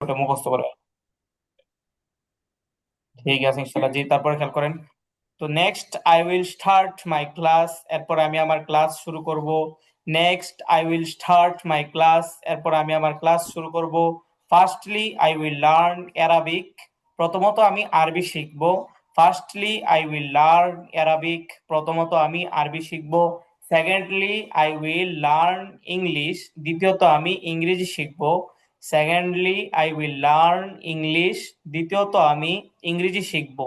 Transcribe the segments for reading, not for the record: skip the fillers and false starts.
ওটা মুখস্থ করে। ঠিক আছে ইনশাল্লাহ জি, তারপরে খেয়াল করেন। তো next I will start my class, এরপর আমি আমার ক্লাস শুরু করব। Next I will start my class, এরপর আমি আমার ক্লাস শুরু করব। Firstly I will learn Arabic, প্রথমত আমি আরবি শিখব। Firstly I will learn Arabic, প্রথমত আমি আরবি শিখব। Secondly I will learn English, দ্বিতীয়ত আমি ইংরেজি শিখব। Secondly I will learn English, দ্বিতীয়ত আমি ইংরেজি শিখব।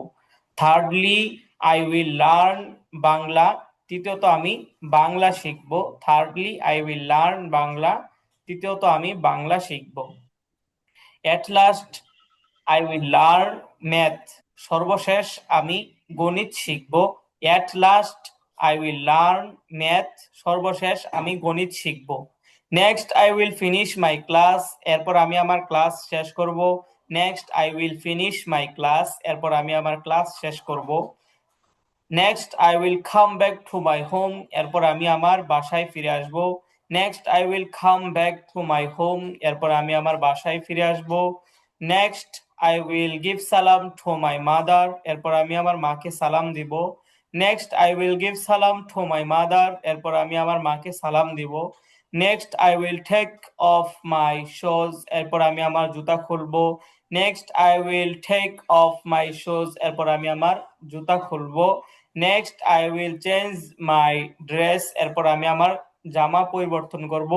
Thirdly I will learn Bangla, তৃতীয়ত আমি বাংলা শিখব। Thirdly I will learn Bangla, তৃতীয়ত আমি বাংলা শিখব। At last I will learn math, সর্বশেষ আমি গণিত শিখব। At last I will learn math, সর্বশেষ আমি গণিত শিখব। Next I will finish my class, এরপর আমি আমার ক্লাস শেষ করব। Next I will finish my class, এরপর আমি আমার ক্লাস শেষ করব। Next I will come back to my home, এরপর আমি আমার বাসায় ফিরে আসব। Next I will come back to my home, এরপর আমি আমার বাসায় ফিরে আসব। নেক্সট আই উইল গিভ সালাম টু মাই মাদার, এরপর আমি আমার মাকে সালাম দিব। নেক্সট আই উইল গিভ সালাম টু মাই মাদার, এরপর আমি আমার মাকে সালাম দিব। Next I will take off my shoes, এরপর আমি আমার জুতা খুলবো। Next I will take off my shoes, এরপর আমি আমার জুতা খুলবো। Next I will change my dress, এরপর আমি আমার জামা পরিবর্তন করব।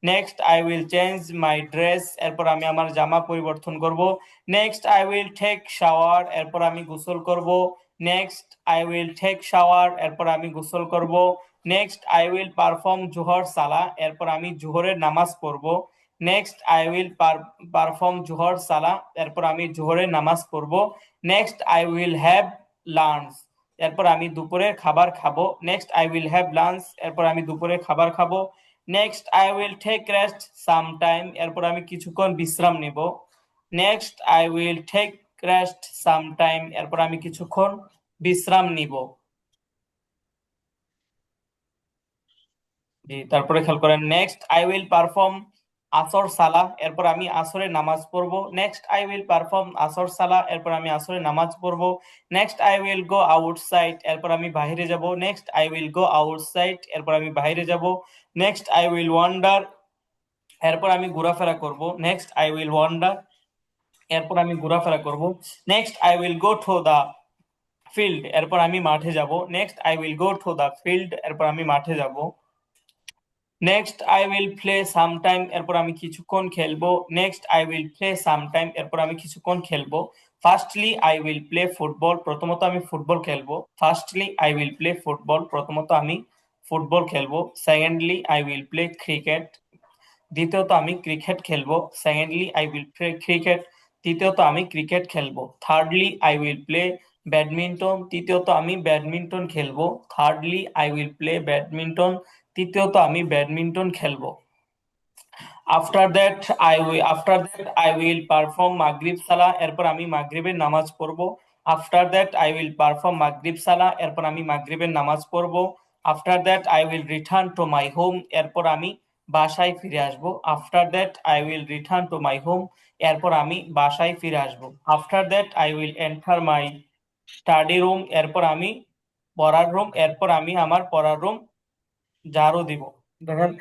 Next I will change my dress, এরপর আমি আমার জামা পরিবর্তন করব। Next I will take shower, এরপর আমি গোসল করব। Next I will take shower, এরপর আমি গোসল করব। নেক্সট আই উইল পারফর্ম জোহর সালা, এরপর আমি জোহরের নামাজ পড়ব। নেক্সট আই উইল পারফর্ম জোহর সালা, এরপর আমি জোহরের নামাজ পড়ব। Next I will have lunch, এরপর আমি দুপুরের খাবার খাবো। Next I will have lunch, এরপর আমি দুপুরের খাবার খাবো। Next I will take rest some time, এরপর আমি কিছুক্ষণ বিশ্রাম নিব। Next I will take rest some time, এরপর আমি কিছুক্ষণ বিশ্রাম নিব। জি, তারপরে খেয়াল করেন। নেক্সট আই উইল পারফর্ম আসর সালাহ, এরপর আমি আসরের নামাজ পড়বো। নেক্সট আই উইল পারফর্ম আসর সালাহ, এরপর আমি আসরের নামাজ পড়বো। Next I will go outside, এরপর আমি বাইরে যাব। Next I will go outside, এরপর আমি বাইরে যাব। নেক্সট আই উইল ওয়ান্ডার, এরপর আমি ঘোরাফেরা করব। নেক্সট আই উইল ওয়ান্ডার, এরপর আমি ঘোরাফেরা করব। Next I will go to the field, এরপর আমি মাঠে যাব। Next I will go to the field, এরপর আমি মাঠে যাব। Next I will play some time, এরপর আমি কিছুক্ষণ খেলবো। Next I will play some time, এরপর আমি কিছুক্ষণ খেলবো। Firstly I will play football, প্রথমত আমি ফুটবল খেলবো। Firstly I will play football, প্রথমত আমি ফুটবল খেলবো। Secondly I will play cricket, দ্বিতীয়ত আমি ক্রিকেট খেলবো। Secondly I will play cricket, তৃতীয়ত আমি ক্রিকেট খেলবো। Thirdly I will play badminton, তৃতীয়ত আমি ব্যাডমিন্টন খেলবো। Thirdly I will play badminton, তৃতীয়ত আমি ব্যাডমিন্টন খেলবো। After that I will perform মাগরিব সালাহ, এরপর আমি মাগরিবের নামাজ পড়বো। After that I will perform মাগরিব সালাহ, এরপর আমি মাগরিবের নামাজ পড়বো। After that I will return to my home, এরপর আমি বাসায় ফিরে আসবো। After that I will return to my home, এরপর আমি বাসায় ফিরে আসবো। After that I will enter my study room, এরপর আমি পড়ার রুম, এরপর আমি আমার পড়ার রুম ঝাড়ু দিব। দেখেন,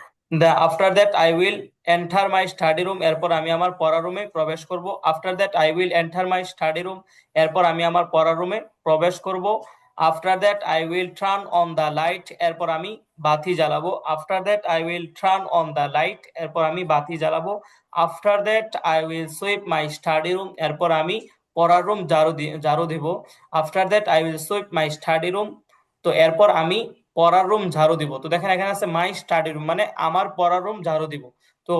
after that I will enter my study room, এরপর আমি আমার পড়ার রুমে প্রবেশ করব। After that I will enter my study room, এরপর আমি আমার পড়ার রুমে প্রবেশ করব। After that I will turn on the light, এরপর আমি বাতি জ্বালাবো। After that I will turn on the light, এরপর আমি বাতি জ্বালাবো। After that I will sweep my study room, এরপর আমি পড়ার রুম ঝাড়ু দিব। After that I will sweep my study room, তো এরপর আমি পড়ার রুম ঝাড়ু দিব। তো দেখেন এখানে আছে মাই স্টাডি রুম, মানে আমার পড়ার রুম ঝাড়ু দিব। তো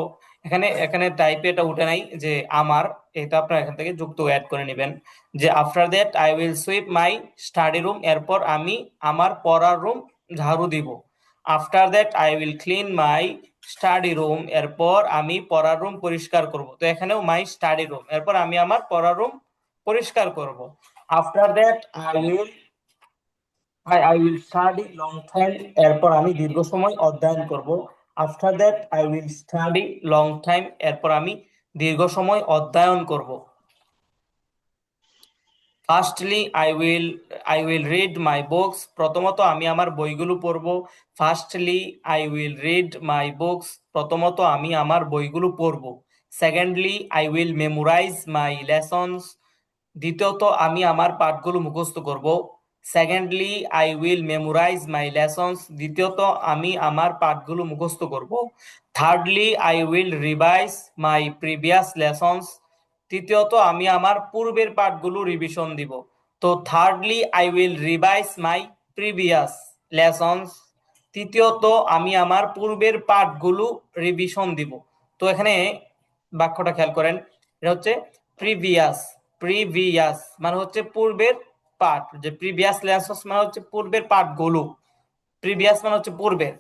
এখানে এখানে টাইপে এটা উঠে নাই যে আমার, এটা আপনারা এখান থেকে যুক্ত অ্যাড করে নেবেন যে after that I will sweep my study room, এরপর আমি আমার পড়ার রুম ঝাড়ু দিব। After that I will clean my study room, এরপর আমি পড়ার রুম পরিষ্কার করব। তো এখানেও মাই স্টাডি রুম, এরপর আমি আমার পড়ার রুম পরিষ্কার করব। After that I will study long time, এরপর আমি দীর্ঘ সময় অধ্যয়ন করব। After that I will study long time, এরপর আমি দীর্ঘ সময় অধ্যয়ন করব। Firstly I will read my books. প্রথমত আমি আমার বইগুলো পড়ব। Firstly I will read my books. প্রথমত আমি আমার বইগুলো পড়ব। Secondly I will memorise my lessons. দ্বিতীয়ত আমি আমার পাঠগুলো মুখস্থ করব। Secondly I will memorise my lessons. দ্বিতীয়ত আমি আমার পাঠগুলো মুখস্থ করব। Thirdly I will revise my previous lessons. তৃতীয়ত আমি আমার পূর্বের পাঠগুলো রিভিশন দিব। তো thirdly I will revise my previous lessons. তৃতীয়ত আমি আমার পূর্বের পাঠগুলো রিভিশন দিব। তো এখানে বাক্যটা খেয়াল করেন, এটা হচ্ছে প্রিভিয়াস। প্রিভিয়াস মানে হচ্ছে পূর্বের পাঠ, যে প্রিভিয়াস লেসনস মানে হচ্ছে পূর্বের পাঠগুলো। প্রিভিয়াস মানে হচ্ছে পূর্বের।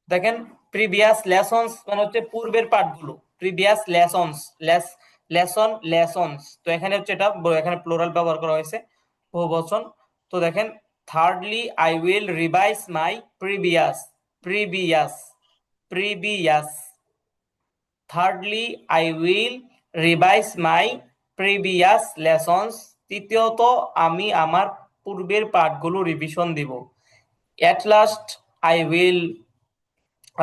দেখেন, প্রিভিয়াস লেসনস মানে হচ্ছে পূর্বের পাঠগুলো। Previous lessons, lessons. তো এখানে হচ্ছে এটা এখানে প্লুরাল ব্যবহার করা হয়েছে, বহুবচন। তো দেখেন, thirdly I will revise my previous, previous, previous. Thirdly I will revise my previous lessons. তৃতীয়ত আমি আমার পূর্বের পাঠগুলো রিভিশন দিব। At last I will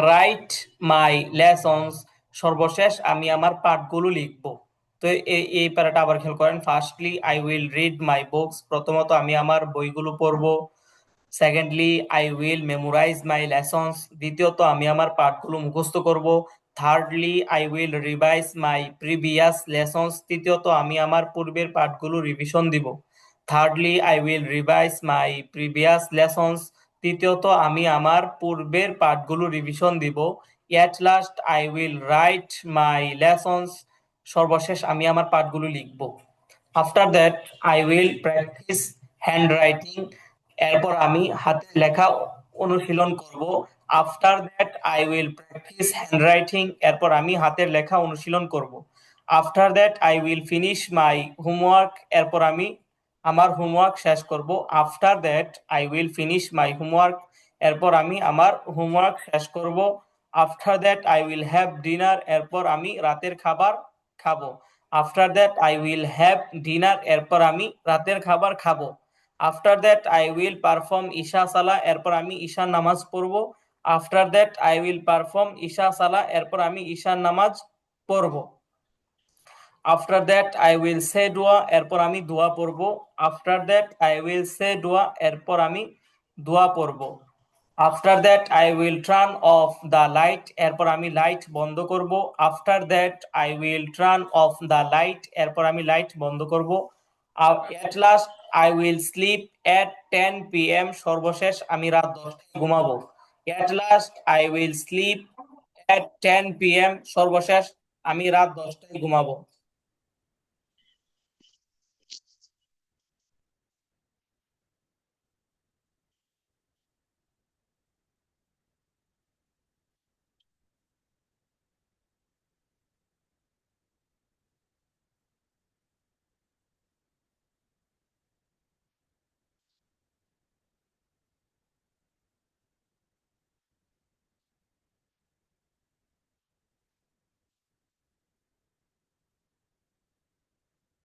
write my lessons. সর্বশেষ আমি আমার পাঠগুলো লিখব। তো এই প্যারাটা আবার খেয়াল করেন। Firstly I will read my books. প্রথমত আমি আমার বইগুলো পড়ব। Secondly I will memorise my lessons. দ্বিতীয়ত আমি আমার পাঠগুলো মুখস্থ করব। Thirdly I will revise my previous lessons. তৃতীয়ত আমি আমার পূর্বের পাঠগুলো রিভিশন দিব। Thirdly I will revise my previous lessons. তৃতীয়ত আমি আমার পূর্বের পাঠগুলো রিভিশন দিব। At last I will write my lessons. সর্বশেষ আমি আমার পাঠগুলো লিখব। After that I will practice hand writing. এরপর আমি হাতের লেখা অনুশীলন করব। After that I will practice hand writing. এরপর আমি হাতের লেখা অনুশীলন করব। After that I will finish my homework. এরপর আমি আমার হোমওয়ার্ক শেষ করব। After that I will finish my homework. এরপর আমি আমার হোমওয়ার্ক শেষ করব। After that I will have dinner. এরপর আমি রাতের খাবার খাবো। After that I will have dinner. এরপর আমি রাতের খাবার খাবো। After that I will perform ঈশা সালা। এরপর আমি ঈশার নামাজ পড়ব। After that I will perform ঈশা সালা। এরপর আমি ঈশার নামাজ পড়ব। After that I will say দোয়া। এরপর আমি দোয়া পড়ব। After that I will say দোয়া। এরপর আমি দোয়া পড়ব। After that I will turn off the light. এরপর আমি লাইট বন্ধ করব। After that I will turn off the light. এরপর আমি লাইট বন্ধ করব। এট last I will sleep at 10 PM। সর্বশেষ আমি রাত 10টায় ঘুমাবো। এট last I will sleep at 10 PM। সর্বশেষ আমি রাত 10টায় ঘুমাবো।